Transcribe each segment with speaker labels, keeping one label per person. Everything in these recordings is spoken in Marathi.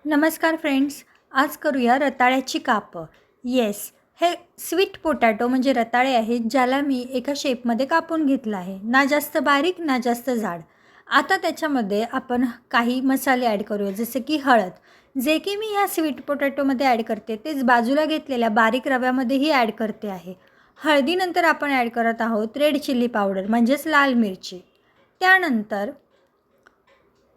Speaker 1: नमस्कार फ्रेंड्स, आज करूया रताळ्याची कापं. येस, हे स्वीट पोटॅटो म्हणजे रताळे आहेत, ज्याला मी एका शेपमध्ये कापून घेतलं आहे. ना जास्त बारीक ना जास्त जाड. आता त्याच्यामध्ये आपण काही मसाले ॲड करूया, जसे की हळद, जे की मी ह्या स्वीट पोटॅटोमध्ये ॲड करते तेच बाजूला घेतलेल्या बारीक रव्यामध्येही ॲड करते आहे. हळदीनंतर आपण ॲड करत आहोत रेड चिली पावडर म्हणजेच लाल मिरची. त्यानंतर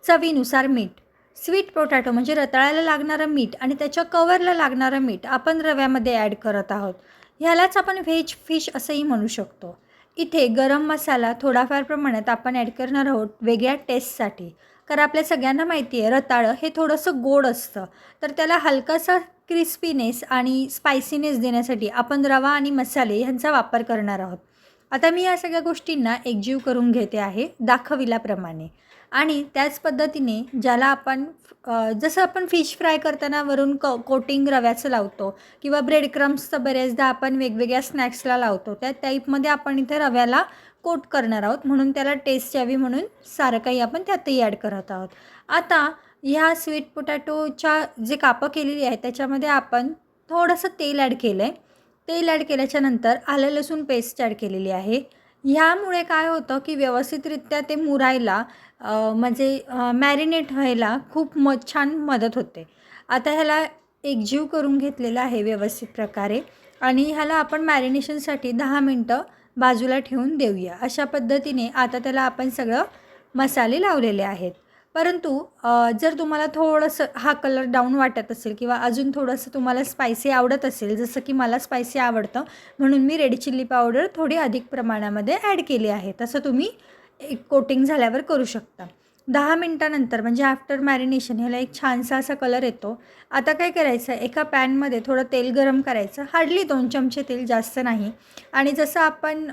Speaker 1: चवीनुसार मीठ. स्वीट पोटॅटो म्हणजे रताळ्याला लागणारं मीठ आणि त्याच्या कवरला लागणारं मीठ आपण रव्यामध्ये ॲड करत आहोत. ह्यालाच आपण व्हेज फिश असंही म्हणू शकतो. इथे गरम मसाला थोडाफार प्रमाणात आपण ॲड करणार आहोत वेगळ्या टेस्टसाठी. कारण आपल्या सगळ्यांना माहिती आहे रताळं हे थोडंसं गोड असतं, तर त्याला हलकासा क्रिस्पीनेस आणि स्पायसीनेस देण्यासाठी आपण रवा आणि मसाले ह्यांचा वापर करणार आहोत. आता मी या सगळ्या गोष्टींना एकजीव करून घेते आहे दाखविल्याप्रमाणे. आणि त्याच पद्धतीने ज्याला आपण जसं आपण फिश फ्राय करताना वरून कोटिंग रव्याचं लावतो किंवा ब्रेड क्रम्सचं बऱ्याचदा आपण वेगवेगळ्या स्नॅक्सला लावतो, त्या टाईपमध्ये आपण इथे रव्याला कोट करणार आहोत, म्हणून त्याला टेस्ट यावी म्हणून सारं काही आपण त्यातही ॲड करत आहोत. आता ह्या स्वीट पोटॅटोच्या जे कापं केलेली आहेत त्याच्यामध्ये आपण थोडंसं तेल ॲड केलं आहे. तेल ॲड केल्याच्यानंतर आलं लसूण पेस्ट ॲड केलेली आहे. ह्यामुळे काय होतं की व्यवस्थितरित्या ते मुरायला म्हणजे मॅरिनेट व्हायला खूप छान मदत होते. आता ह्याला एकजीव करून घेतलेला आहे व्यवस्थित प्रकारे आणि ह्याला आपण मॅरिनेशनसाठी 10 मिनटं बाजूला ठेवून देऊया. अशा पद्धतीने आता त्याला आपण सगळं मसाले लावलेले आहेत. परंतु जर तुम्हाला थोडंसं हा कलर डाऊन वाटत असेल किंवा अजून थोडंसं तुम्हाला स्पायसी आवडत असेल, जसं की मला स्पायसी आवडतं म्हणून मी रेड चिली पावडर थोडी अधिक प्रमाणामध्ये ॲड केली आहे. तसं तुम्ही एक कोटिंग झाल्यावर करू शकता. 10 मिनटानंतर म्हणजे आफ्टर मॅरिनेशन ह्याला एक छानसा असा कलर येतो. आता काय करायचं, एका पॅनमध्ये थोडं तेल गरम करायचं, हार्डली 2 चमचे तेल, जास्त नाही. आणि जसं आपण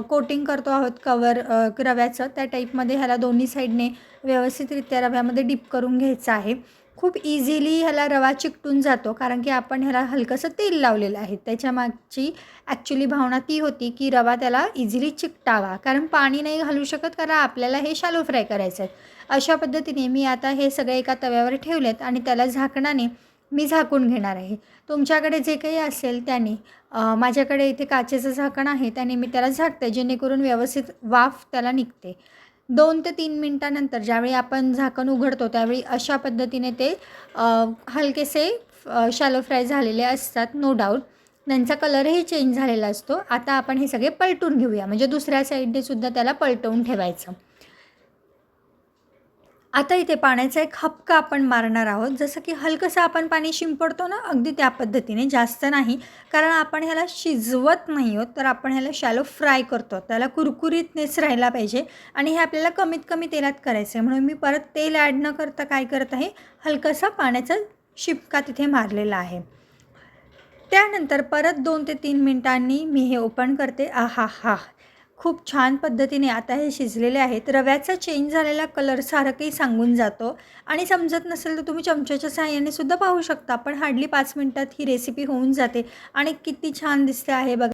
Speaker 1: कोटिंग करतो आहोत कवर रव्याचं, त्या टाईपमध्ये ह्याला दोन्ही साईडने व्यवस्थितरित्या रव्यामध्ये डिप करून घ्यायचं आहे. खूप इझिली ह्याला रवा चिकटून जातो, कारण की आपण ह्याला हलकंसं तेल लावलेलं आहे. त्याच्यामागची ॲक्च्युली भावना ती होती की रवा त्याला इझिली चिकटावा, कारण पाणी नाही घालू शकत, कारण आपल्याला हे शॅलो फ्राय करायचं आहे. अशा पद्धतीने मी आता हे सगळे एका तव्यावर ठेवलेत आणि त्याला झाकणाने मी झाकून घेणार आहे. तुमच्याकडे जे काही असेल त्याने, माझ्याकडे इथे काचेचं झाकण आहे, त्याने मी त्याला झाकते, जेणेकरून व्यवस्थित वाफ त्याला निघते. 2 ते 3 मिनटानंतर ज्यावेळी आपण झाकण उघडतो त्यावेळी अशा पद्धतीने ते हलकेसे शॅलो फ्राय झालेले असतात, नो डाऊट. त्यांचा कलरही चेंज झालेला असतो. आता आपण हे सगळे पलटून घेऊया, म्हणजे दुसऱ्या साईडने सुद्धा त्याला पलटवून ठेवायचं. आता इथे पाण्याचा एक हबका आपण मारणार आहोत, जसं की हलकंसं आपण पाणी शिंपडतो ना, अगदी त्या पद्धतीने, जास्त नाही. कारण आपण ह्याला शिजवत नाही आहोत, तर आपण ह्याला शॅलो फ्राय करतो. त्याला कुरकुरीतनेस राहिला पाहिजे आणि हे आपल्याला कमीत कमी तेलात करायचं आहे. म्हणून मी परत तेल ॲड न करता काय करत आहे, हलकासा पाण्याचा शिपका तिथे मारलेला आहे. त्यानंतर परत 2 ते 3 मिनिटांनी मी हे ओपन करते. आहाहा! खूप छान पद्धतीने आता हे शिजलेले आहेत. रव्याचा चेंज झालेला कलर सारं काही सांगून जातो आणि समजत नसेल तर तुम्ही चमच्याच्या सहाय्याने सुद्धा पाहू शकता. पण हार्डली 5 मिनिटात ही रेसिपी होऊन जाते आणि किती छान दिसते आहे बघा.